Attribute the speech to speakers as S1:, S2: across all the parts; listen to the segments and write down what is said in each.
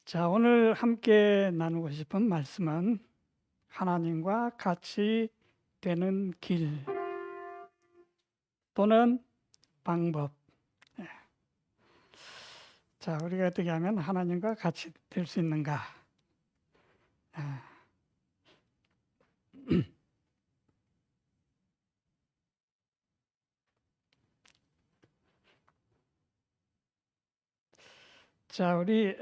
S1: 자, 오늘 함께 나누고 싶은 말씀은 하나님과 같이 되는 길 또는 방법. 예. 자, 우리가 어떻게 하면 하나님과 같이 될 수 있는가? 아, 자, 우리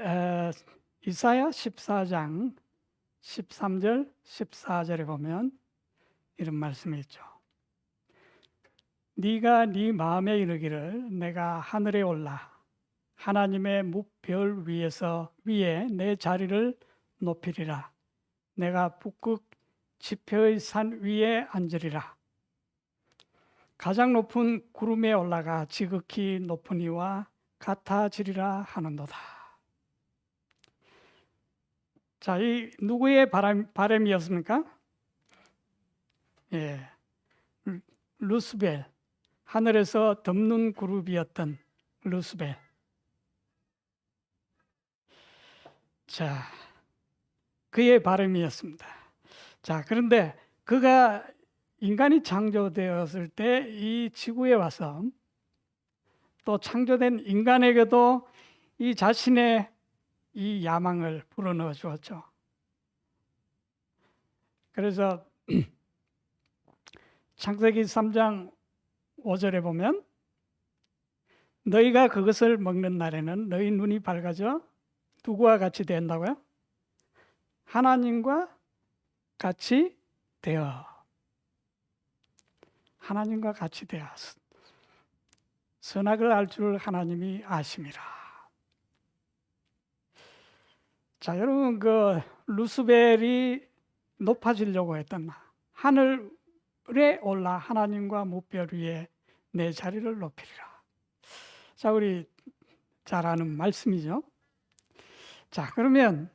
S1: 이사야 14장 13절, 14절에 보면 이런 말씀이 있죠. 네가 네 마음에 이르기를 내가 하늘에 올라 하나님의 뭇별 위에 내 자리를 높이리라. 내가 북극 지표의 산 위에 앉으리라. 가장 높은 구름에 올라가 지극히 높은 이와 같아지리라 하는도다. 자, 이 누구의 바람이었습니까? 예, 루스벨. 하늘에서 덮는 그룹이었던 루스벨. 자, 그의 바람이었습니다. 자, 그런데 그가 인간이 창조되었을 때 이 지구에 와서 또 창조된 인간에게도 이 자신의 이 야망을 불어넣어 주었죠. 그래서 창세기 3장 5절에 보면 너희가 그것을 먹는 날에는 너희 눈이 밝아져 누구와 같이 된다고요? 하나님과 같이 되어. 하나님과 같이 되어. 선악을 알 줄 하나님이 아심이라. 자, 여러분, 그 루스벨이 높아지려고 했던 하늘에 올라 하나님과 뭇별 위에 내 자리를 높이리라. 자, 우리 잘 아는 말씀이죠. 자, 그러면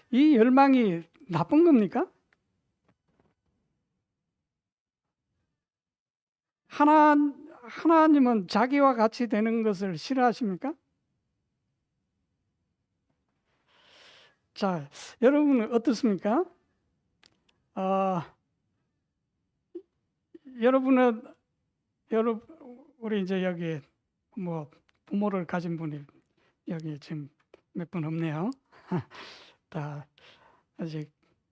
S1: 이 열망이 나쁜 겁니까? 하나님은 자기와 같이 되는 것을 싫어하십니까? 자, 여러분은 어떻습니까? 여러분은 우리 이제 여기 뭐 부모를 가진 분이 여기 지금 몇 분 없네요. 다 아직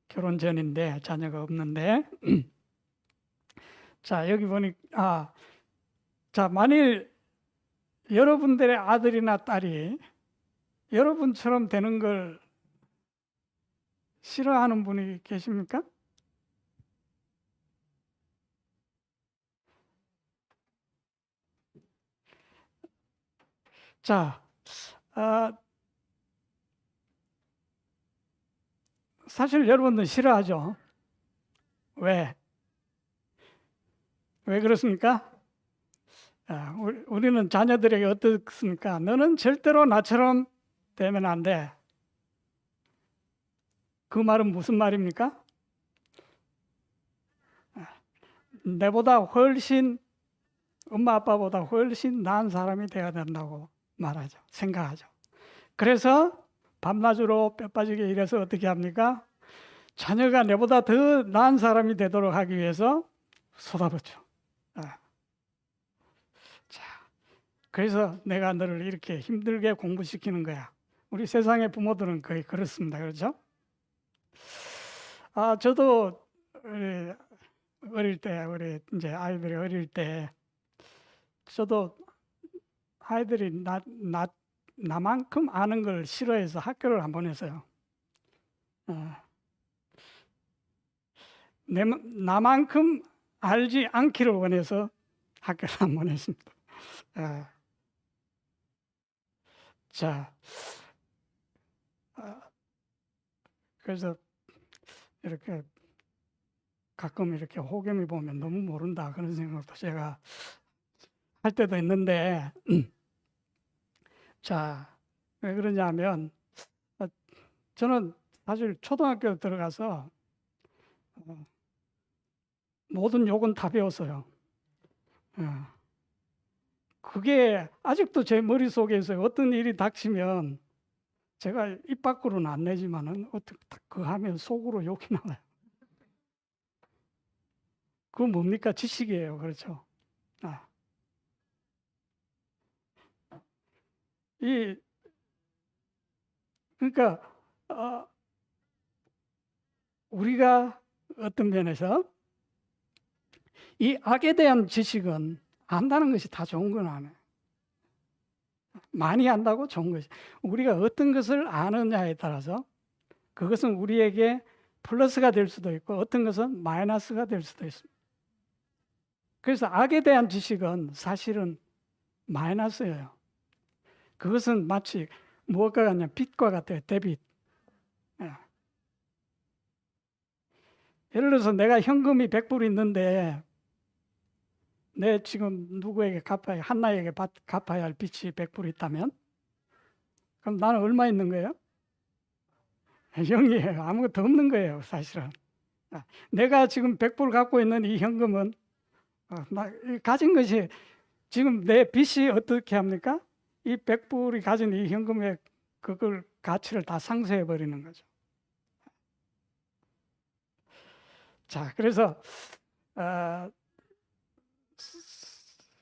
S1: 결혼 전인데 자녀가 없는데 자, 여기 보니 자, 만일 여러분들의 아들이나 딸이 여러분처럼 되는 걸 싫어하는 분이 계십니까? 자, 사실 여러분들 싫어하죠. 왜? 왜 그렇습니까? 우리는 자녀들에게 어떻습니까? 너는 절대로 나처럼 되면 안 돼. 그 말은 무슨 말입니까? 내보다 훨씬 엄마 아빠보다 훨씬 나은 사람이 되어야 된다고 말하죠. 생각하죠. 그래서 밤낮으로 뼈 빠지게 일해서 어떻게 합니까? 자녀가 내보다 더 나은 사람이 되도록 하기 위해서 쏟아붓죠. 자, 그래서 내가 너를 이렇게 힘들게 공부시키는 거야. 우리 세상의 부모들은 거의 그렇습니다. 그렇죠? 저도 어릴 때, 우리 이제 아이들이 어릴 때, 저도 아이들이 나만큼 아는 걸 싫어해서 학교를 안 보냈어요. 나만큼 알지 않기를 원해서 학교를 안 보냈습니다. 자, 그래서 이렇게 가끔 이렇게 호겸이 보면 너무 모른다 그런 생각도 제가 할 때도 있는데 자, 왜 그러냐면 저는 사실 초등학교 들어가서 모든 욕은 다 배웠어요. 그게 아직도 제 머릿속에서 어떤 일이 닥치면 제가 입 밖으로는 안 내지만은 어떻게 그 하면 속으로 욕이 나와요. 그건 뭡니까? 지식이에요. 그렇죠? 아. 그러니까 우리가 어떤 면에서 이 악에 대한 지식은 안다는 것이 다 좋은 건 아니에요. 많이 안다고 좋은 것이. 우리가 어떤 것을 아느냐에 따라서 그것은 우리에게 플러스가 될 수도 있고 어떤 것은 마이너스가 될 수도 있습니다. 그래서 악에 대한 지식은 사실은 마이너스예요. 그것은 마치 무엇과 같냐? 빛과 같아요. 데빗. 예. 예를 들어서 내가 현금이 100불 있는데 내 지금 누구에게 갚아야 한나에게 갚아야 할 빚이 100불 있다면 그럼 나는 얼마 있는 거예요? 0이에요. 아무것도 없는 거예요. 사실은. 내가 지금 100불 갖고 있는 이 현금은 나 가진 것이 지금 내 빚이 어떻게 합니까? 이 100불이 가진 이 현금의 그걸 가치를 다 상쇄해 버리는 거죠. 자, 그래서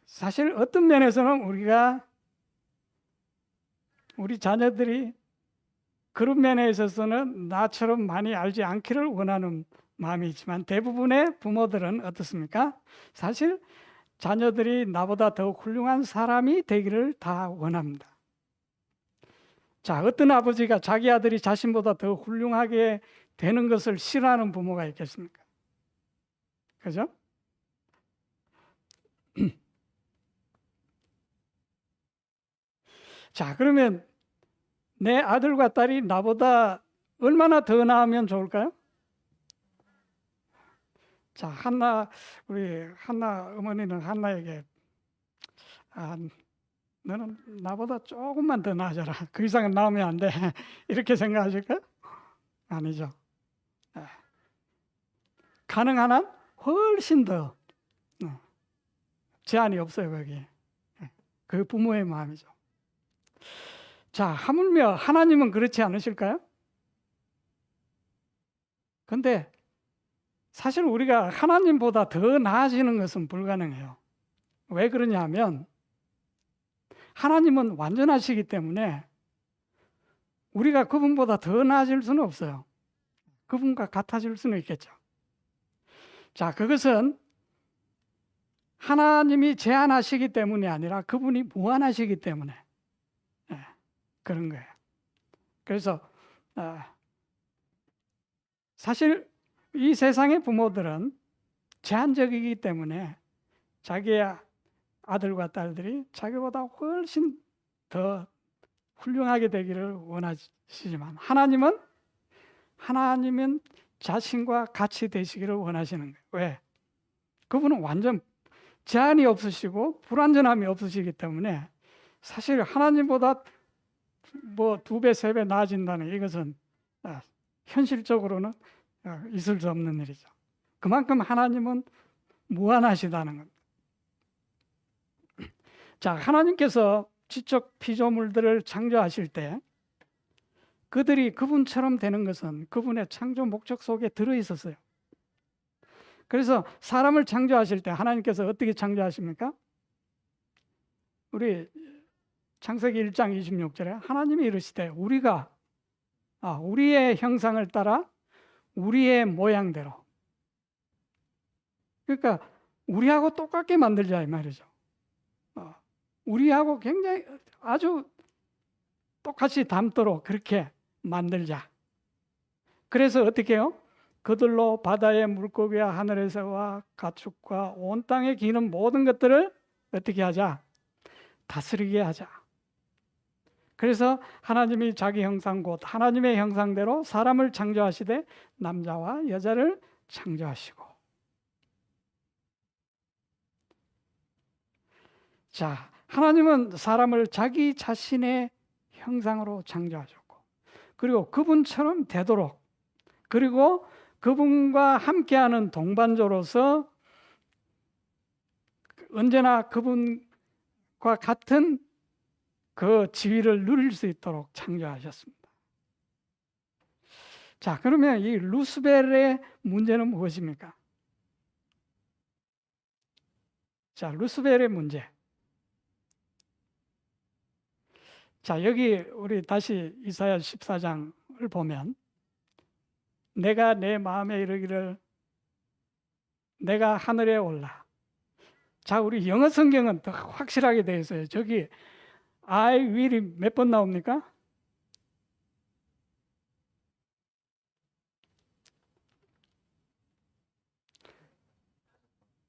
S1: 사실 어떤 면에서는 우리 자녀들이 그런 면에 있어서는 나처럼 많이 알지 않기를 원하는 마음이 있지만 대부분의 부모들은 어떻습니까? 사실 자녀들이 나보다 더 훌륭한 사람이 되기를 다 원합니다. 자, 어떤 아버지가 자기 아들이 자신보다 더 훌륭하게 되는 것을 싫어하는 부모가 있겠습니까? 그죠? 자, 그러면 내 아들과 딸이 나보다 얼마나 더 나으면 좋을까요? 자, 우리 한나 어머니는 한나에게 너는 나보다 조금만 더 나아져라. 그 이상은 나오면 안 돼. 이렇게 생각하실까요? 아니죠. 가능한 한 훨씬 더 제한이 없어요, 거기에. 그 부모의 마음이죠. 자, 하물며 하나님은 그렇지 않으실까요? 근데 사실 우리가 하나님보다 더 나아지는 것은 불가능해요. 왜 그러냐 하면 하나님은 완전하시기 때문에 우리가 그분보다 더 나아질 수는 없어요. 그분과 같아질 수는 있겠죠. 자, 그것은 하나님이 제한하시기 때문이 아니라 그분이 무한하시기 때문에 그런 거예요. 그래서 사실 이 세상의 부모들은 제한적이기 때문에 자기의 아들과 딸들이 자기보다 훨씬 더 훌륭하게 되기를 원하시지만 하나님은 자신과 같이 되시기를 원하시는 거예요. 왜? 그분은 완전 제한이 없으시고 불완전함이 없으시기 때문에 사실 하나님보다 뭐 2배, 3배 나아진다는 이것은 현실적으로는 있을 수 없는 일이죠. 그만큼 하나님은 무한하시다는 겁니다. 자, 하나님께서 지적 피조물들을 창조하실 때 그들이 그분처럼 되는 것은 그분의 창조 목적 속에 들어있었어요. 그래서 사람을 창조하실 때 하나님께서 어떻게 창조하십니까? 우리 창세기 1장 26절에 하나님이 이르시되 우리가 우리의 형상을 따라 우리의 모양대로, 그러니까 우리하고 똑같게 만들자 이 말이죠. 우리하고 굉장히 아주 똑같이 닮도록 그렇게 만들자. 그래서 어떻게 해요? 그들로 바다의 물고기와 하늘의 새와 가축과 온 땅에 기는 모든 것들을 어떻게 하자? 다스리게 하자. 그래서 하나님이 자기 형상 곧 하나님의 형상대로 사람을 창조하시되 남자와 여자를 창조하시고. 자, 하나님은 사람을 자기 자신의 형상으로 창조하셨고 그리고 그분처럼 되도록 그리고 그분과 함께하는 동반자로서 언제나 그분 같은 그 지위를 누릴 수 있도록 창조하셨습니다. 자, 그러면 이 루스벨의 문제는 무엇입니까? 자, 루스벨의 문제. 자, 여기 우리 다시 이사야 14장을 보면 내가 내 마음에 이르기를 내가 하늘에 올라. 자, 우리 영어 성경은 더 확실하게 되어 있어요. 저기 I will이 몇 번 나옵니까?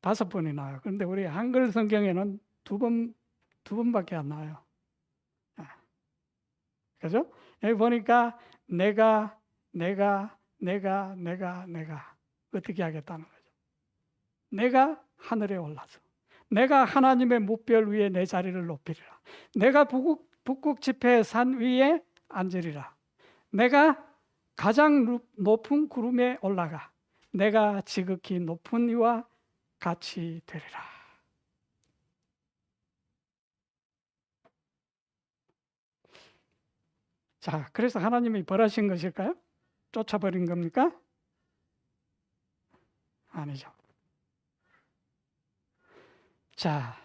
S1: 다섯 번이 나와요. 그런데 우리 한글 성경에는 두 번밖에 안 나와요. 그죠? 여기 보니까 내가 어떻게 하겠다는 거죠. 내가 하늘에 올라서 내가 하나님의 뭇별 위에 내 자리를 높이리라. 내가 북극 지폐의 산 위에 앉으리라. 내가 가장 높은 구름에 올라가 내가 지극히 높은 이와 같이 되리라. 자, 그래서 하나님이 벌하신 것일까요? 쫓아버린 겁니까? 아니죠. 자,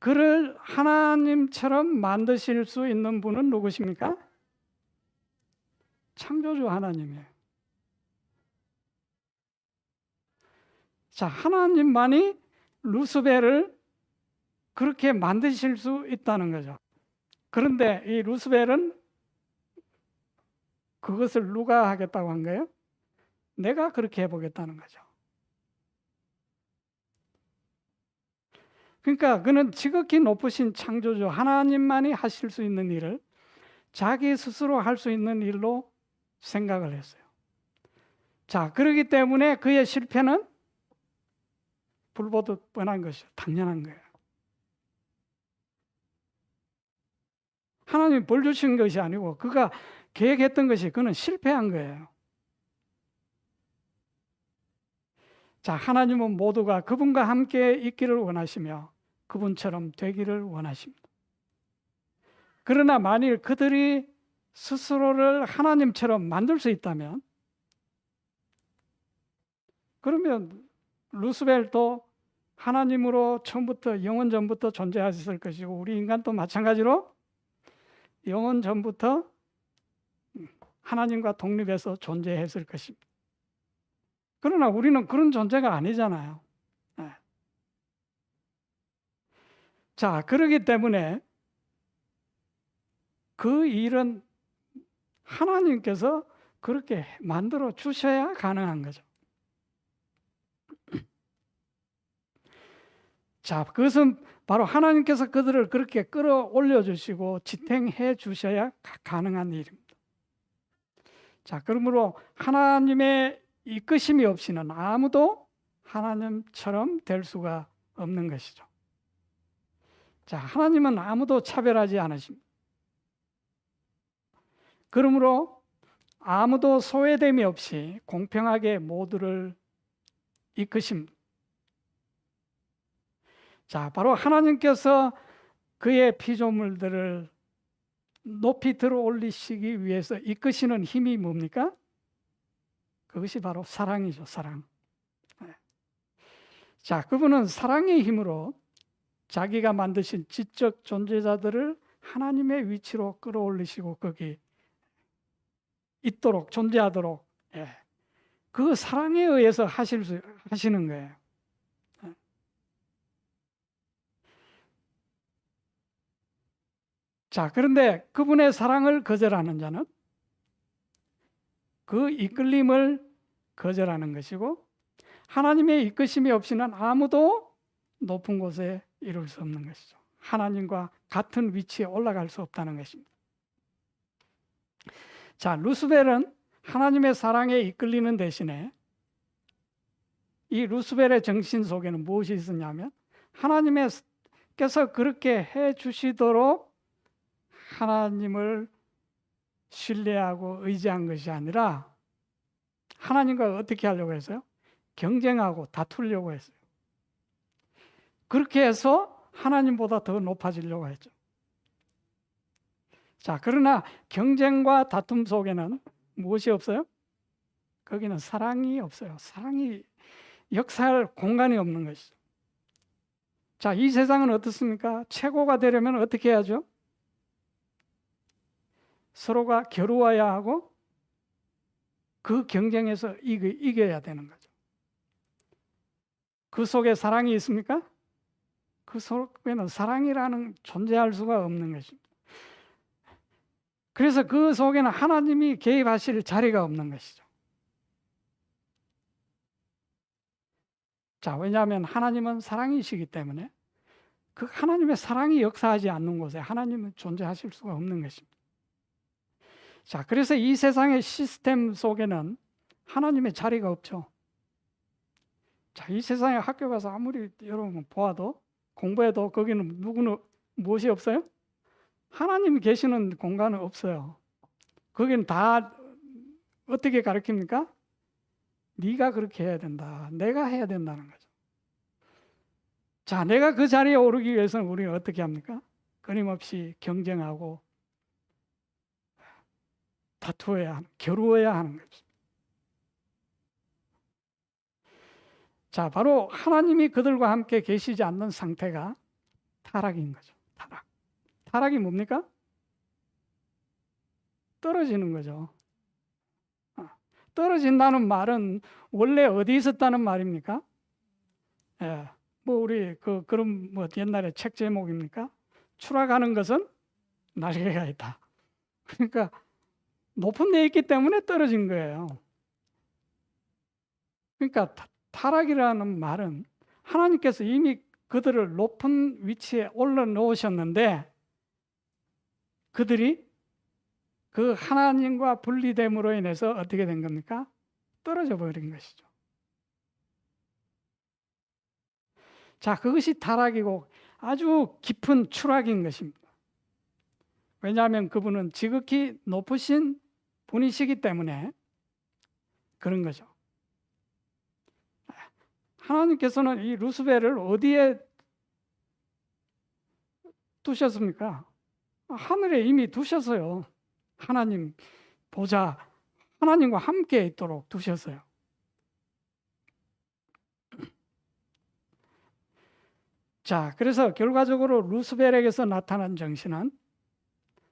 S1: 그를 하나님처럼 만드실 수 있는 분은 누구십니까? 창조주 하나님이에요. 자, 하나님만이 루스벨을 그렇게 만드실 수 있다는 거죠. 그런데 이 루스벨은 그것을 누가 하겠다고 한 거예요? 내가 그렇게 해보겠다는 거죠. 그러니까 그는 지극히 높으신 창조주 하나님만이 하실 수 있는 일을 자기 스스로 할 수 있는 일로 생각을 했어요. 자, 그렇기 때문에 그의 실패는 불보듯 뻔한 것이죠. 당연한 거예요. 하나님이 벌 주신 것이 아니고 그가 계획했던 것이 그는 실패한 거예요. 자, 하나님은 모두가 그분과 함께 있기를 원하시며 그분처럼 되기를 원하십니다. 그러나 만일 그들이 스스로를 하나님처럼 만들 수 있다면 그러면 루스벨도 하나님으로 처음부터 영원 전부터 존재하셨을 것이고 우리 인간도 마찬가지로 영원 전부터 하나님과 독립해서 존재했을 것입니다. 그러나 우리는 그런 존재가 아니잖아요. 네. 자, 그렇기 때문에 그 일은 하나님께서 그렇게 만들어 주셔야 가능한 거죠. 자, 그것은 바로 하나님께서 그들을 그렇게 끌어올려 주시고 지탱해 주셔야 가능한 일입니다. 자, 그러므로 하나님의 이끄심이 없이는 아무도 하나님처럼 될 수가 없는 것이죠. 자, 하나님은 아무도 차별하지 않으십니다. 그러므로 아무도 소외됨이 없이 공평하게 모두를 이끄십니다. 자, 바로 하나님께서 그의 피조물들을 높이 들어 올리시기 위해서 이끄시는 힘이 뭡니까? 그것이 바로 사랑이죠, 사랑. 자, 그분은 사랑의 힘으로 자기가 만드신 지적 존재자들을 하나님의 위치로 끌어올리시고 거기 있도록 존재하도록 그 사랑에 의해서 하시는 거예요. 자, 그런데 그분의 사랑을 거절하는 자는 그 이끌림을 거절하는 것이고 하나님의 이끄심이 없이는 아무도 높은 곳에 이룰 수 없는 것이죠. 하나님과 같은 위치에 올라갈 수 없다는 것입니다. 자, 루스벨은 하나님의 사랑에 이끌리는 대신에 이 루스벨의 정신 속에는 무엇이 있었냐면 하나님께서 그렇게 해 주시도록 하나님을 신뢰하고 의지한 것이 아니라 하나님과 어떻게 하려고 했어요? 경쟁하고 다투려고 했어요. 그렇게 해서 하나님보다 더 높아지려고 했죠. 자, 그러나 경쟁과 다툼 속에는 무엇이 없어요? 거기는 사랑이 없어요. 사랑이 역사할 공간이 없는 것이죠. 자, 이 세상은 어떻습니까? 최고가 되려면 어떻게 해야죠? 서로가 겨루어야 하고 그 경쟁에서 이겨야 되는 거죠. 그 속에 사랑이 있습니까? 그 속에는 사랑이라는 존재할 수가 없는 것입니다. 그래서 그 속에는 하나님이 개입하실 자리가 없는 것이죠. 자, 왜냐하면 하나님은 사랑이시기 때문에 그 하나님의 사랑이 역사하지 않는 곳에 하나님은 존재하실 수가 없는 것입니다. 자, 그래서 이 세상의 시스템 속에는 하나님의 자리가 없죠. 자, 이 세상에 학교 가서 아무리 여러분 보아도 공부해도 거기는 누구는 무엇이 없어요? 하나님이 계시는 공간은 없어요. 거기는 다 어떻게 가르칩니까? 네가 그렇게 해야 된다. 내가 해야 된다는 거죠. 자, 내가 그 자리에 오르기 위해서는 우리는 어떻게 합니까? 끊임없이 경쟁하고 다투어야 하는, 겨루어야 하는 거죠. 자, 바로 하나님이 그들과 함께 계시지 않는 상태가 타락인 거죠. 타락. 타락이 뭡니까? 떨어지는 거죠. 떨어진다는 말은 원래 어디 있었다는 말입니까? 예, 뭐 우리 그런 뭐 옛날에 책 제목입니까? 추락하는 것은 날개가 있다. 그러니까 높은 데 있기 때문에 떨어진 거예요. 그러니까 타락이라는 말은 하나님께서 이미 그들을 높은 위치에 올려놓으셨는데 그들이 그 하나님과 분리됨으로 인해서 어떻게 된 겁니까? 떨어져 버린 것이죠. 자, 그것이 타락이고 아주 깊은 추락인 것입니다. 왜냐하면 그분은 지극히 높으신 분이시기 때문에 그런 거죠. 하나님께서는 이 루스벨을 어디에 두셨습니까? 하늘에 이미 두셨어요. 하나님 보좌, 하나님과 함께 있도록 두셨어요. 자, 그래서 결과적으로 루스벨에게서 나타난 정신은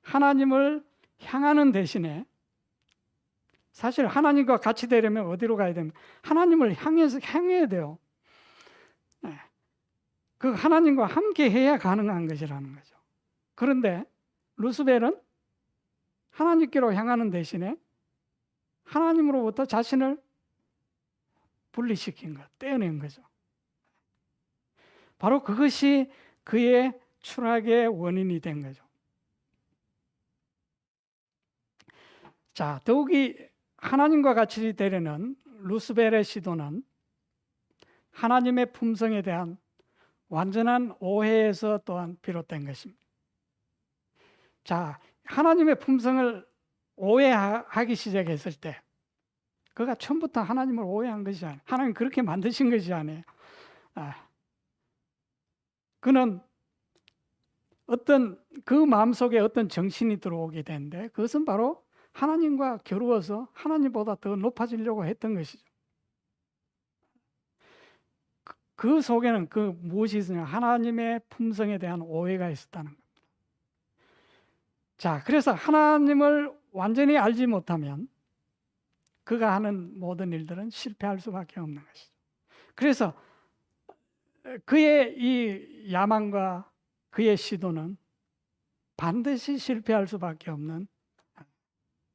S1: 하나님을 향하는 대신에 사실 하나님과 같이 되려면 어디로 가야 됩니까? 하나님을 향해야 돼요. 그 하나님과 함께 해야 가능한 것이라는 거죠. 그런데 루스벨은 하나님께로 향하는 대신에 하나님으로부터 자신을 분리시킨 것, 떼어낸 거죠. 바로 그것이 그의 추락의 원인이 된 거죠. 자, 더욱이 하나님과 같이 되려는 루스벨의 시도는 하나님의 품성에 대한 완전한 오해에서 또한 비롯된 것입니다. 자, 하나님의 품성을 오해하기 시작했을 때 그가 처음부터 하나님을 오해한 것이 아니에요. 하나님 그렇게 만드신 것이 아니에요. 그는 어떤 그 마음속에 어떤 정신이 들어오게 되는데 그것은 바로 하나님과 겨루어서 하나님보다 더 높아지려고 했던 것이죠. 그 속에는 그 무엇이 있으냐? 하나님의 품성에 대한 오해가 있었다는 겁니다. 자, 그래서 하나님을 완전히 알지 못하면 그가 하는 모든 일들은 실패할 수밖에 없는 것이죠. 그래서 그의 이 야망과 그의 시도는 반드시 실패할 수밖에 없는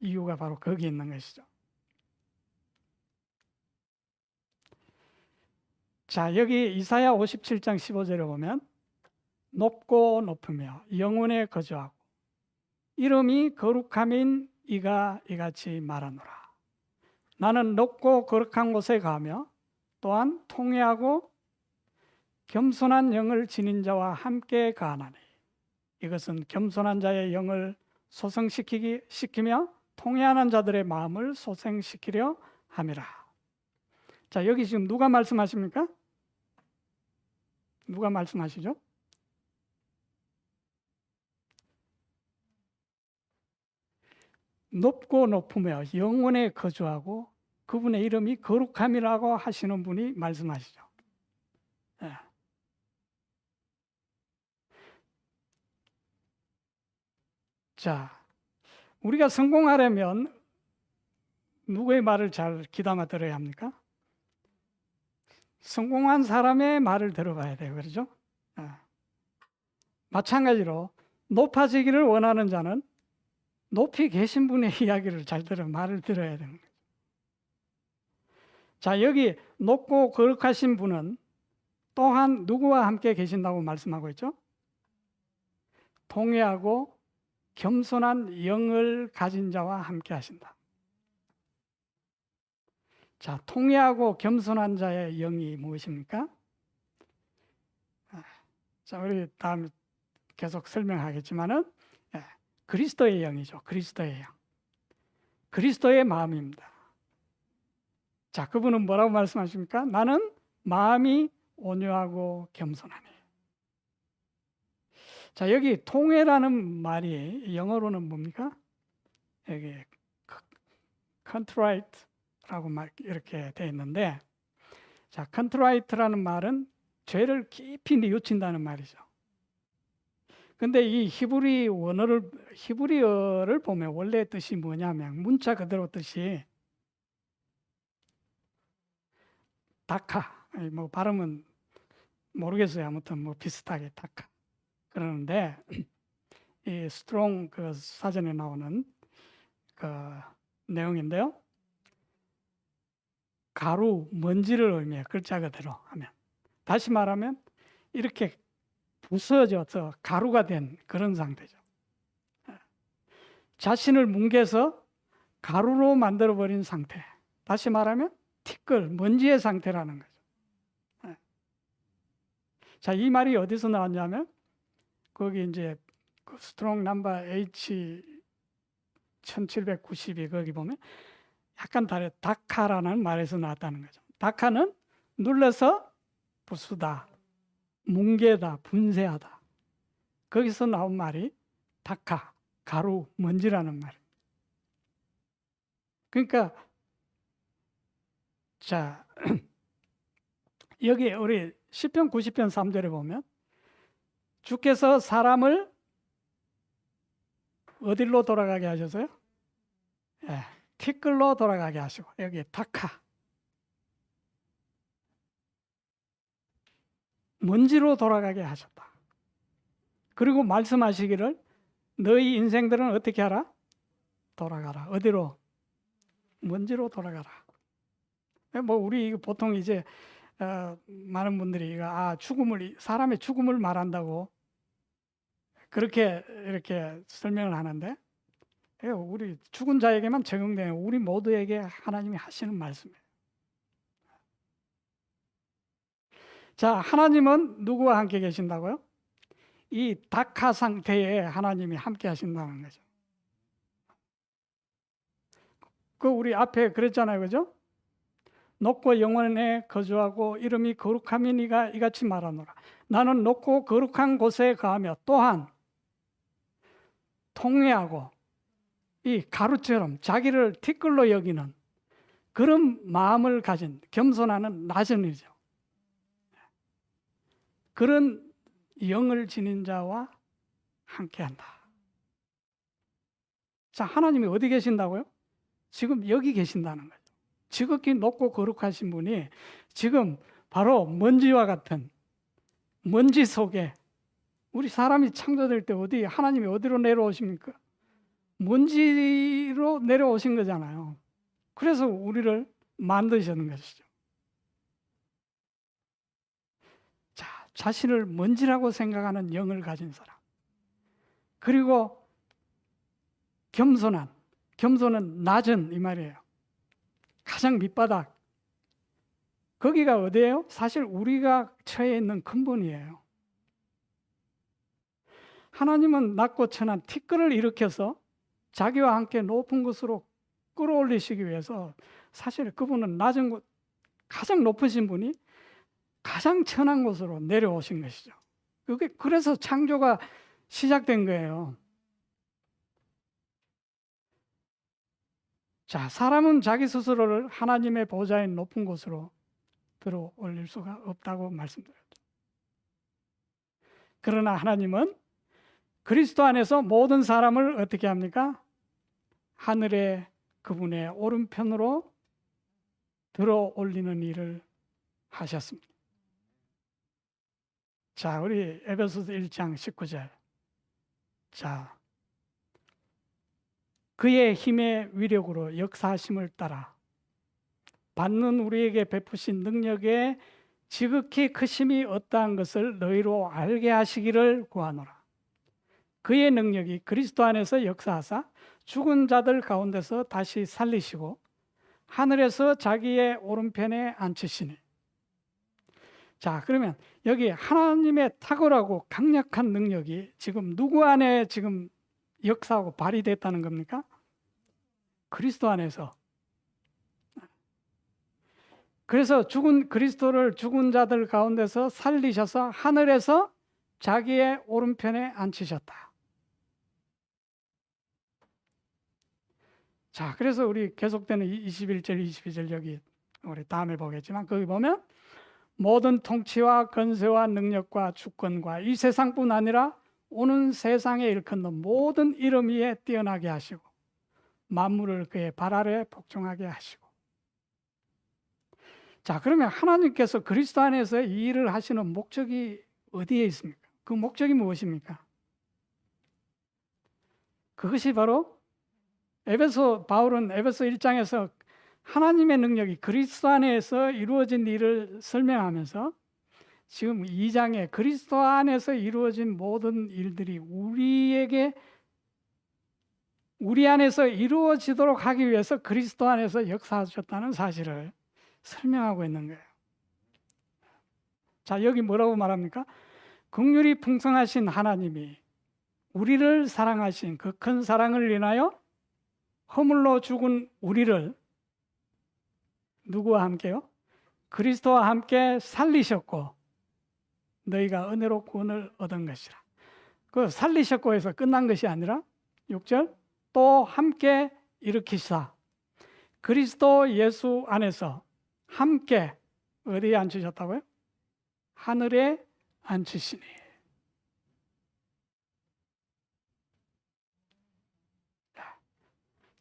S1: 이유가 바로 거기 있는 것이죠. 자, 여기 이사야 57장 15절에 보면 높고 높으며 영원에 거주하고 이름이 거룩함인 이가 이같이 말하노라. 나는 높고 거룩한 곳에 가며 또한 통회하고 겸손한 영을 지닌 자와 함께 가나니 이것은 겸손한 자의 영을 소생시키며 통회하는 자들의 마음을 소생시키려 함이라. 자, 여기 지금 누가 말씀하십니까? 누가 말씀하시죠? 높고 높으며 영원에 거주하고 그분의 이름이 거룩함이라고 하시는 분이 말씀하시죠. 예. 자, 우리가 성공하려면 누구의 말을 잘 귀담아 들어야 합니까? 성공한 사람의 말을 들어봐야 돼요. 그렇죠? 마찬가지로 높아지기를 원하는 자는 높이 계신 분의 이야기를 잘 말을 들어야 되는 거죠. 자, 여기 높고 거룩하신 분은 또한 누구와 함께 계신다고 말씀하고 있죠? 통회하고 겸손한 영을 가진 자와 함께 하신다. 자, 통회하고 겸손한 자의 영이 무엇입니까? 자, 우리 다음 계속 설명하겠지만은 그리스도의 영이죠. 그리스도의 영. 그리스도의 마음입니다. 자, 그분은 뭐라고 말씀하십니까? 나는 마음이 온유하고 겸손하니. 자, 여기 통회라는 말이 영어로는 뭡니까? 여기 contrite라고 이렇게 되어 있는데, 자, contrite라는 말은 죄를 깊이 뉘우친다는 말이죠. 근데 이 히브리어를 보면 원래 뜻이 뭐냐면 문자 그대로 뜻이 다카, 뭐 발음은 모르겠어요. 아무튼 뭐 비슷하게 다카 그러는데 이 스트롱 그 사전에 나오는 그 내용인데요. 가루, 먼지를 의미해요. 글자 그대로 하면. 다시 말하면 이렇게 부서져서 가루가 된 그런 상태죠. 자신을 뭉개서 가루로 만들어버린 상태. 다시 말하면 티끌, 먼지의 상태라는 거죠. 자, 이 말이 어디서 나왔냐면 거기 이제 그 스트롱 넘버 H 1792 거기 보면 약간 다르 다카라는 말에서 나왔다는 거죠. 다카는 눌러서 부수다, 뭉개다, 분쇄하다. 거기서 나온 말이 다카, 가루, 먼지라는 말입니다. 그러니까 자, 여기 우리 시편 90편 3절에 보면 주께서 사람을 어디로 돌아가게 하셨어요? 티끌로 돌아가게 하시고 여기 다카 먼지로 돌아가게 하셨다. 그리고 말씀하시기를 너희 인생들은 어떻게 하라? 돌아가라. 어디로? 먼지로 돌아가라. 뭐 우리 보통 이제 많은 분들이 죽음을 사람의 죽음을 말한다고 그렇게 이렇게 설명을 하는데 우리 죽은 자에게만 적용되는 우리 모두에게 하나님이 하시는 말씀이에요. 자, 하나님은 누구와 함께 계신다고요? 이 다카 상태에 하나님이 함께 하신다는 거죠. 그 우리 앞에 그랬잖아요, 그죠? 높고 영원에 거주하고 이름이 거룩함이니가 이같이 말하노라. 나는 높고 거룩한 곳에 거하며 또한 통회하고 이 가루처럼 자기를 티끌로 여기는 그런 마음을 가진 겸손하는 낮은 이죠. 그런 영을 지닌 자와 함께한다. 자, 하나님이 어디 계신다고요? 지금 여기 계신다는 거죠. 지극히 높고 거룩하신 분이 지금 바로 먼지와 같은 먼지 속에 우리 사람이 창조될 때 어디 하나님이 어디로 내려오십니까? 먼지로 내려오신 거잖아요. 그래서 우리를 만드시는 것이죠. 자, 자신을 먼지라고 생각하는 영을 가진 사람. 그리고 겸손은 낮은 이 말이에요. 가장 밑바닥. 거기가 어디예요? 사실 우리가 처해 있는 근본이에요. 하나님은 낮고 천한 티끌을 일으켜서 자기와 함께 높은 곳으로 끌어올리시기 위해서 사실 그분은 낮은 곳, 가장 높으신 분이 가장 천한 곳으로 내려오신 것이죠. 그래서 창조가 시작된 거예요. 자, 사람은 자기 스스로를 하나님의 보좌의 높은 곳으로 들어 올릴 수가 없다고 말씀드렸죠. 그러나 하나님은 그리스도 안에서 모든 사람을 어떻게 합니까? 하늘의 그분의 오른편으로 들어 올리는 일을 하셨습니다. 자, 우리 에베소서 1장 19절. 자, 그의 힘의 위력으로 역사하심을 따라 받는 우리에게 베푸신 능력의 지극히 크심이 어떠한 것을 너희로 알게 하시기를 구하노라. 그의 능력이 그리스도 안에서 역사하사 죽은 자들 가운데서 다시 살리시고 하늘에서 자기의 오른편에 앉히시니. 자, 그러면 여기 하나님의 탁월하고 강력한 능력이 지금 누구 안에 지금 역사하고 발휘됐다는 겁니까? 그리스도 안에서. 그래서 그리스도를 죽은 자들 가운데서 살리셔서 하늘에서 자기의 오른편에 앉히셨다. 자, 그래서 우리 계속되는 21절, 22절 여기 우리 다음에 보겠지만 거기 보면 모든 통치와 권세와 능력과 주권과 이 세상뿐 아니라 오는 세상에 일컫는 모든 이름 위에 뛰어나게 하시고 만물을 그의 발 아래 복종하게 하시고. 자, 그러면 하나님께서 그리스도 안에서 이 일을 하시는 목적이 어디에 있습니까? 그 목적이 무엇입니까? 그것이 바로 바울은 에베소 1장에서 하나님의 능력이 그리스도 안에서 이루어진 일을 설명하면서 지금 2장에 그리스도 안에서 이루어진 모든 일들이 우리 안에서 이루어지도록 하기 위해서 그리스도 안에서 역사하셨다는 사실을 설명하고 있는 거예요. 자, 여기 뭐라고 말합니까? 긍휼이 풍성하신 하나님이 우리를 사랑하신 그 큰 사랑을 인하여 허물로 죽은 우리를 누구와 함께요? 그리스도와 함께 살리셨고 너희가 은혜로 구원을 얻은 것이라. 그 살리셨고 해서 끝난 것이 아니라 6절 또 함께 일으키사 그리스도 예수 안에서 함께 어디에 앉히셨다고요? 하늘에 앉히시니.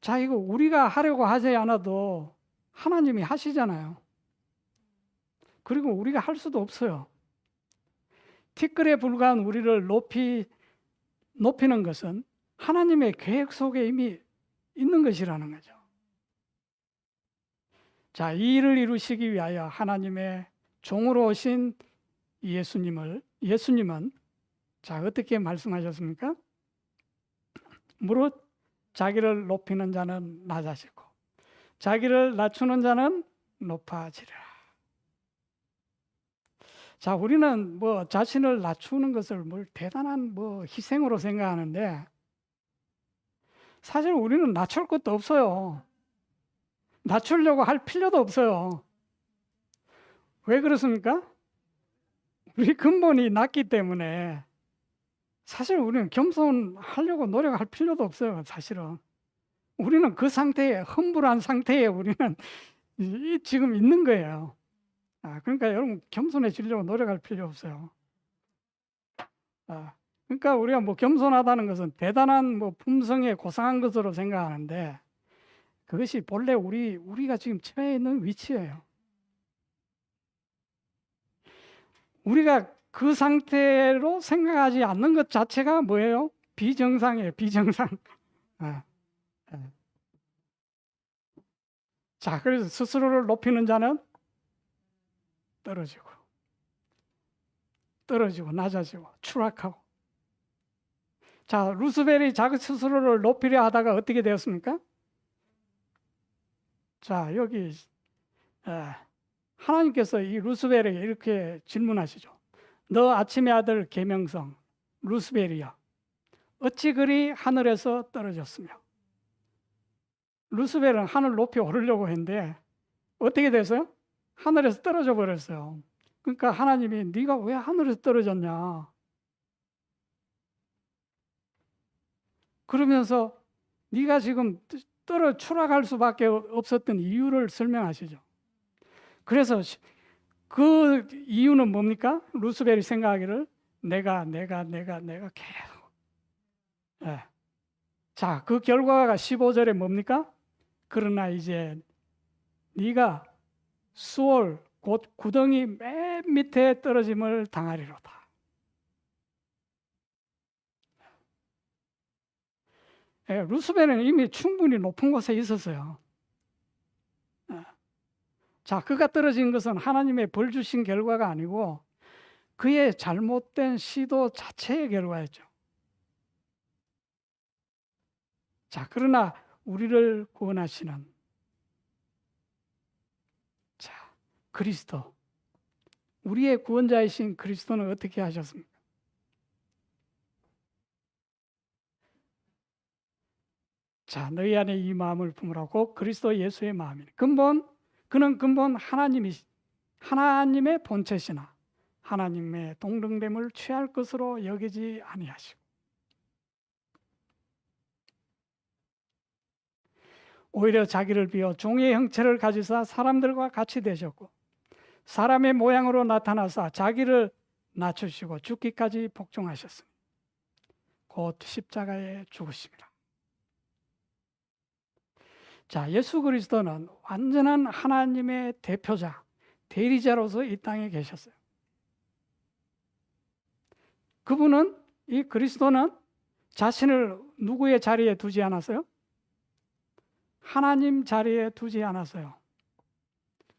S1: 자, 이거 우리가 하려고 하지 않아도 하나님이 하시잖아요. 그리고 우리가 할 수도 없어요. 티끌에 불과한 우리를 높이는 것은 하나님의 계획 속에 이미 있는 것이라는 거죠. 자, 이 일을 이루시기 위하여 하나님의 종으로 오신 예수님은 자, 어떻게 말씀하셨습니까? 무릇 자기를 높이는 자는 낮아지고 자기를 낮추는 자는 높아지리라. 자, 우리는 자신을 낮추는 것을 대단한 희생으로 생각하는데 사실 우리는 낮출 것도 없어요. 낮추려고 할 필요도 없어요. 왜 그렇습니까? 우리 근본이 낮기 때문에 사실 우리는 겸손하려고 노력할 필요도 없어요. 사실은 우리는 그 상태에 험불한 상태에 우리는 지금 있는 거예요. 그러니까 여러분 겸손해지려고 노력할 필요 없어요. 그러니까 우리가 겸손하다는 것은 대단한 품성에 고상한 것으로 생각하는데 그것이 본래 우리가 지금 처해 있는 위치예요. 우리가 그 상태로 생각하지 않는 것 자체가 뭐예요? 비정상이에요. 비정상. 자, 그래서 스스로를 높이는 자는 떨어지고 낮아지고 추락하고. 자, 루스벨이 자기 스스로를 높이려 하다가 어떻게 되었습니까? 자, 여기 하나님께서 이 루스벨에게 이렇게 질문하시죠. 너 아침의 아들 계명성 루스벨이여 어찌 그리 하늘에서 떨어졌으며. 루스벨은 하늘 높이 오르려고 했는데 어떻게 됐어요? 하늘에서 떨어져 버렸어요. 그러니까 하나님이 네가 왜 하늘에서 떨어졌냐? 그러면서 네가 지금 추락할 수밖에 없었던 이유를 설명하시죠. 그래서 그 이유는 뭡니까? 루스벨이 생각하기를 내가 계속. 예. 자, 그 결과가 15절에 뭡니까? 그러나 이제 네가 수월 곧 구덩이 맨 밑에 떨어짐을 당하리로다. 예, 루스벨은 이미 충분히 높은 곳에 있었어요. 예. 자, 그가 떨어진 것은 하나님의 벌 주신 결과가 아니고 그의 잘못된 시도 자체의 결과였죠. 자, 그러나 우리를 구원하시는 자, 그리스도, 우리의 구원자이신 그리스도는 어떻게 하셨습니까? 자, 너희 안에 이 마음을 품으라고 그리스도 예수의 마음이니 그는 근본 하나님의 본체시나 하나님의 동등됨을 취할 것으로 여기지 아니하시고 오히려 자기를 비워 종의 형체를 가지사 사람들과 같이 되셨고 사람의 모양으로 나타나사 자기를 낮추시고 죽기까지 복종하셨으니 곧 십자가에 죽으심이라. 자, 예수 그리스도는 완전한 하나님의 대표자, 대리자로서 이 땅에 계셨어요. 이 그리스도는 자신을 누구의 자리에 두지 않았어요? 하나님 자리에 두지 않았어요.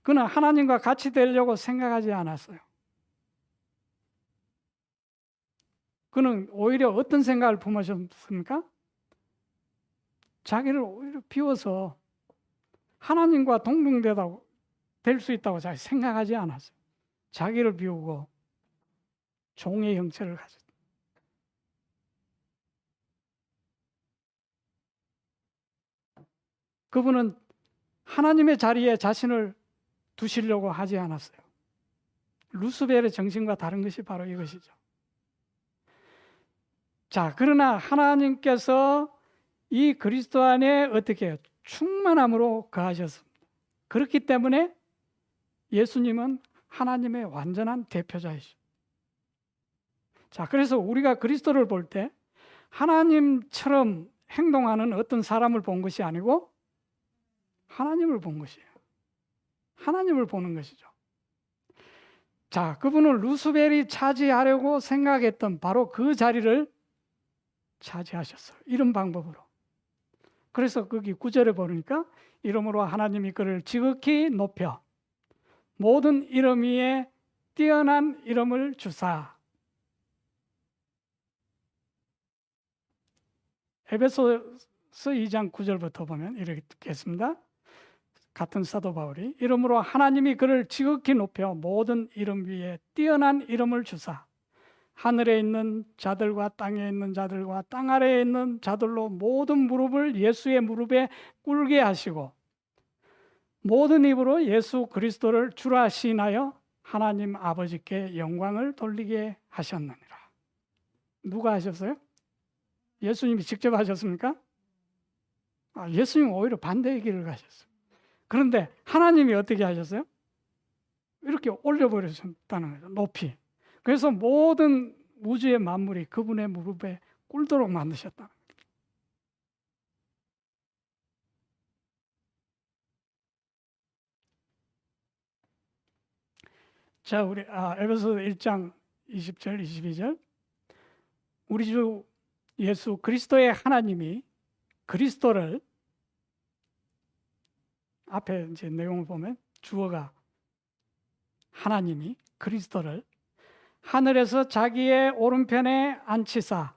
S1: 그는 하나님과 같이 되려고 생각하지 않았어요. 그는 오히려 어떤 생각을 품으셨습니까? 자기를 오히려 비워서 하나님과 동등되다고 될 수 있다고 잘 생각하지 않았어요. 자기를 비우고 종의 형체를 가졌어요. 그분은 하나님의 자리에 자신을 두시려고 하지 않았어요. 루스벨의 정신과 다른 것이 바로 이것이죠. 자, 그러나 하나님께서 이 그리스도 안에 어떻게 해요? 충만함으로 거하셨습니다. 그렇기 때문에 예수님은 하나님의 완전한 대표자이시죠. 자, 그래서 우리가 그리스도를 볼 때 하나님처럼 행동하는 어떤 사람을 본 것이 아니고 하나님을 본 것이에요. 하나님을 보는 것이죠. 자, 그분은 루스벨이 차지하려고 생각했던 바로 그 자리를 차지하셨어요. 이런 방법으로. 그래서 거기 9절에 보니까 이름으로 하나님이 그를 지극히 높여 모든 이름 위에 뛰어난 이름을 주사. 에베소서 2장 9절부터 보면 이렇게 읽겠습니다. 같은 사도 바울이 이름으로 하나님이 그를 지극히 높여 모든 이름 위에 뛰어난 이름을 주사 하늘에 있는 자들과 땅에 있는 자들과 땅 아래에 있는 자들로 모든 무릎을 예수의 무릎에 꿇게 하시고 모든 입으로 예수 그리스도를 주라 시인하여 하나님 아버지께 영광을 돌리게 하셨느니라. 누가 하셨어요? 예수님이 직접 하셨습니까? 예수님 오히려 반대의 길을 가셨어요. 그런데 하나님이 어떻게 하셨어요? 이렇게 올려버리셨다는 거죠. 높이. 그래서 모든 우주의 만물이 그분의 무릎에 꿇도록 만드셨다는 거죠. 자, 우리 에베소 1장 20절, 22절. 우리 주 예수 그리스도의 하나님이 그리스도를 앞에 이제 내용을 보면 주어가 하나님이 그리스도를 하늘에서 자기의 오른편에 앉히사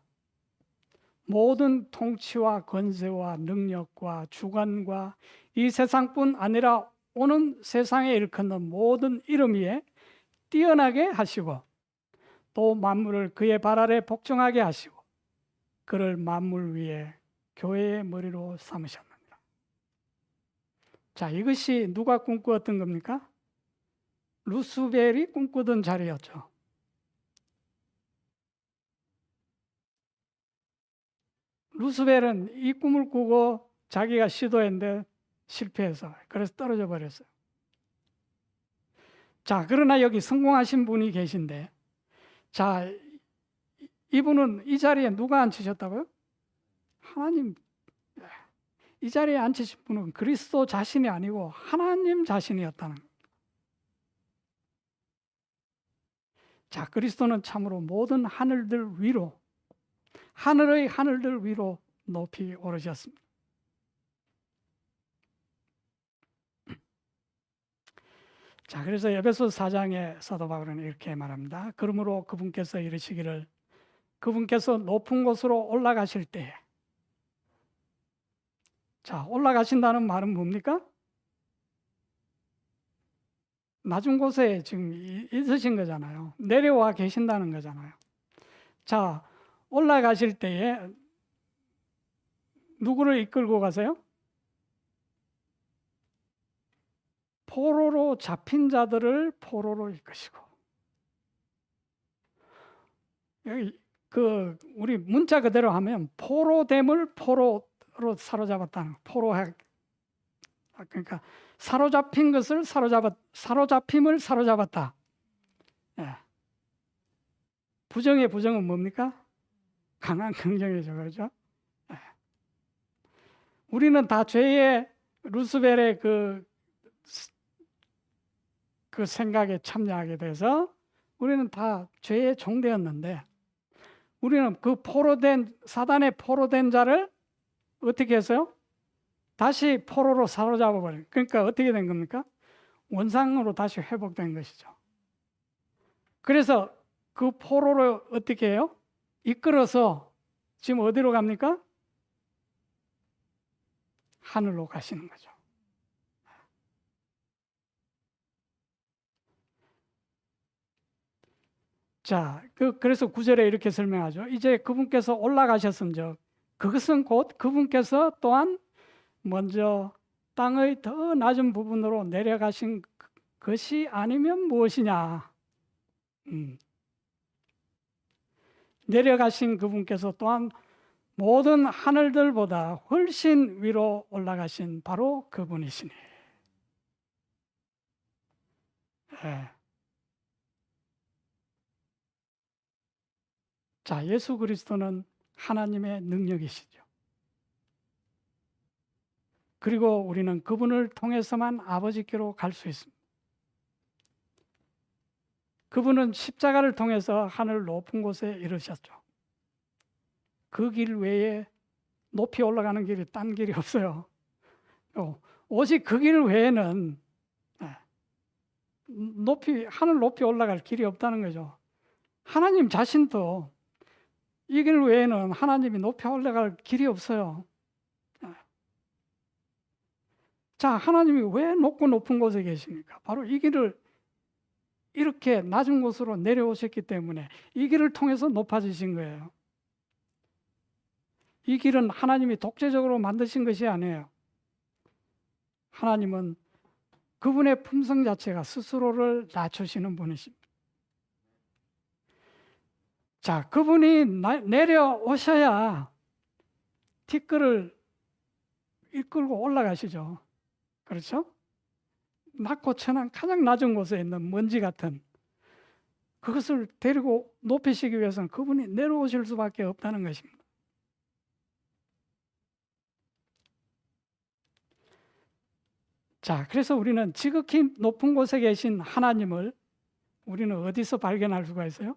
S1: 모든 통치와 권세와 능력과 주관과 이 세상뿐 아니라 오는 세상에 일컫는 모든 이름 위에 뛰어나게 하시고 또 만물을 그의 발 아래 복종하게 하시고 그를 만물 위에 교회의 머리로 삼으셨느니라. 자, 이것이 누가 꿈꾸었던 겁니까? 루스벨이 꿈꾸던 자리였죠. 루스벨은 이 꿈을 꾸고 자기가 시도했는데 실패해서 그래서 떨어져 버렸어요. 자, 그러나 여기 성공하신 분이 계신데, 자, 이분은 이 자리에 누가 앉히셨다고요? 하나님. 이 자리에 앉히신 분은 그리스도 자신이 아니고 하나님 자신이었다는 거예요. 자, 그리스도는 참으로 모든 하늘들 위로, 하늘의 하늘들 위로 높이 오르셨습니다. 자, 그래서 에베소서 4장에 사도 바울은 이렇게 말합니다. 그러므로 그분께서 이르시기를, 그분께서 높은 곳으로 올라가실 때에, 자, 올라가신다는 말은 뭡니까? 낮은 곳에 지금 있으신 거잖아요. 내려와 계신다는 거잖아요. 자, 올라가실 때에 누구를 이끌고 가세요? 포로로 잡힌 자들을 포로로 이끄시고, 여기 우리 문자 그대로 하면 포로됨을 포로로 사로잡았다는, 그러니까 사로잡힌 것을 사로잡힘을 사로잡았다. 예. 부정의 부정은 뭡니까? 강한 긍정이죠, 그렇죠? 예. 우리는 다 죄의 루스벨의 그 생각에 참여하게 돼서 우리는 다 죄의 종되었는데, 우리는 그 사단의 포로된 자를 어떻게 했어요? 다시 포로로 사로잡아 버려요. 그러니까 어떻게 된 겁니까? 원상으로 다시 회복된 것이죠. 그래서 그 포로를 어떻게 해요? 이끌어서 지금 어디로 갑니까? 하늘로 가시는 거죠. 자, 그래서 9절에 이렇게 설명하죠. 이제 그분께서 올라가셨음즉, 그것은 곧 그분께서 또한 먼저 땅의 더 낮은 부분으로 내려가신 것이 아니면 무엇이냐. 내려가신 그분께서 또한 모든 하늘들보다 훨씬 위로 올라가신 바로 그분이시니. 네. 자, 예수 그리스도는 하나님의 능력이시죠. 그리고 우리는 그분을 통해서만 아버지께로 갈 수 있습니다. 그분은 십자가를 통해서 하늘 높은 곳에 이르셨죠. 그 길 외에 높이 올라가는 길이 딴 길이 없어요. 오직 그 길 외에는 하늘 높이 올라갈 길이 없다는 거죠. 하나님 자신도 이 길 외에는 하나님이 높이 올라갈 길이 없어요. 자, 하나님이 왜 높고 높은 곳에 계십니까? 바로 이 길을 이렇게 낮은 곳으로 내려오셨기 때문에 이 길을 통해서 높아지신 거예요. 이 길은 하나님이 독재적으로 만드신 것이 아니에요. 하나님은 그분의 품성 자체가 스스로를 낮추시는 분이십니다. 자, 그분이 내려오셔야 티끌을 이끌고 올라가시죠. 그렇죠? 낮고 천한 가장 낮은 곳에 있는 먼지 같은 그것을 데리고 높이시기 위해서는 그분이 내려오실 수밖에 없다는 것입니다. 자, 그래서 우리는 지극히 높은 곳에 계신 하나님을 우리는 어디서 발견할 수가 있어요?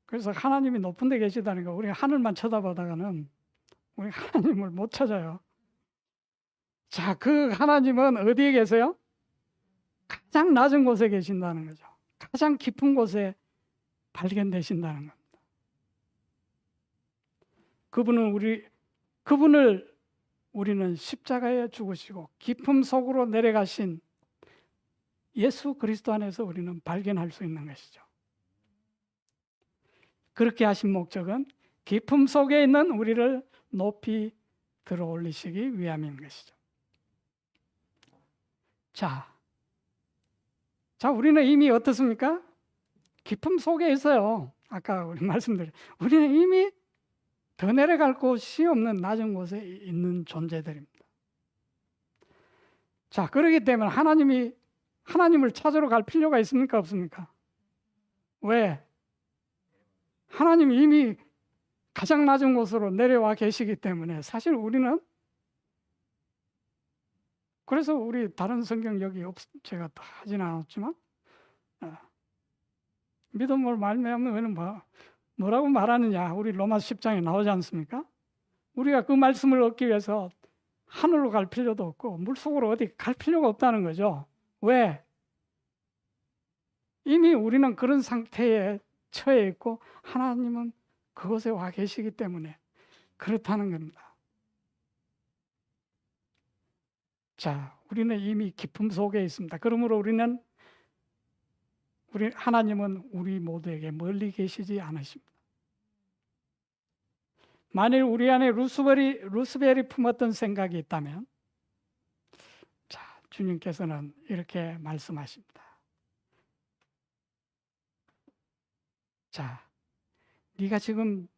S1: 그래서 하나님이 높은 데 계시다니까 우리가 하늘만 쳐다보다가는 우리 하나님을 못 찾아요. 자, 그 하나님은 어디에 계세요? 가장 낮은 곳에 계신다는 거죠. 가장 깊은 곳에 발견되신다는 겁니다. 그분을 우리는 십자가에 죽으시고 깊음 속으로 내려가신 예수 그리스도 안에서 우리는 발견할 수 있는 것이죠. 그렇게 하신 목적은 깊음 속에 있는 우리를 높이 들어 올리시기 위함인 것이죠. 자, 우리는 이미 어떻습니까? 깊음 속에 있어요. 아까 우리 말씀드린 우리는 이미 더 내려갈 곳이 없는 낮은 곳에 있는 존재들입니다. 자, 그렇기 때문에 하나님을 찾으러 갈 필요가 있습니까? 없습니까? 왜? 하나님이 이미 가장 낮은 곳으로 내려와 계시기 때문에 사실 우리는, 그래서 우리 다른 성경 여기 제가 다 하진 않았지만 믿음으로 말미암으면 뭐라고 말하느냐, 우리 로마서 10장에 나오지 않습니까? 우리가 그 말씀을 얻기 위해서 하늘로 갈 필요도 없고 물속으로 어디 갈 필요가 없다는 거죠. 왜? 이미 우리는 그런 상태에 처해 있고 하나님은 그곳에 와 계시기 때문에 그렇다는 겁니다. 자, 우리는 이미 기쁨 속에 있습니다. 그러므로 하나님은 우리 모두에게 멀리 계시지 않으십니다. 만일 우리 안에 루스벨이 품었던 생각이 있다면, 자, 주님께서는 이렇게 말씀하십니다. 자, 네가 지금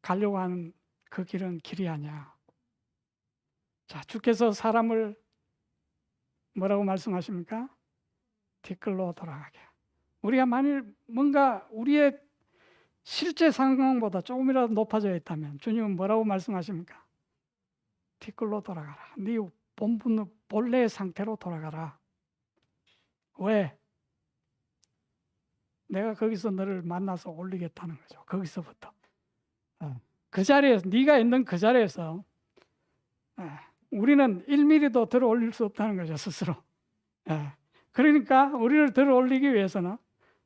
S1: 가려고 하는 그 길은 길이 아니야. 자, 주께서 사람을 뭐라고 말씀하십니까? 뒷글로 돌아가게. 우리가 만일 뭔가 우리의 실제 상황보다 조금이라도 높아져 있다면 주님은 뭐라고 말씀하십니까? 뒷글로 돌아가라. 네 본래의 상태로 돌아가라. 왜? 내가 거기서 너를 만나서 올리겠다는 거죠. 거기서부터. 그 자리에서, 네가 있는 그 자리에서 우리는 1mm도 들어 올릴 수 없다는 거죠, 스스로. 그러니까 우리를 들어 올리기 위해서는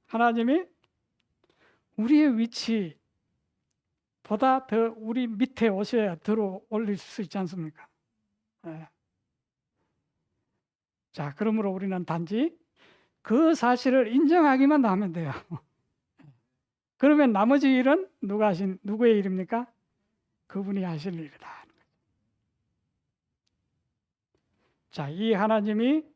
S1: 하나님이 우리의 위치보다 더 우리 밑에 오셔야 들어 올릴 수 있지 않습니까? 자, 그러므로 우리는 단지 그 사실을 인정하기만 하면 돼요. 그러면 나머지 일은 누구의 일입니까? 그분이 하실 일이다. 자, 이 하나님이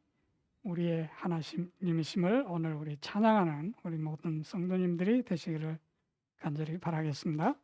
S1: 우리의 하나님이심을 오늘 우리 찬양하는 우리 모든 성도님들이 되시기를 간절히 바라겠습니다.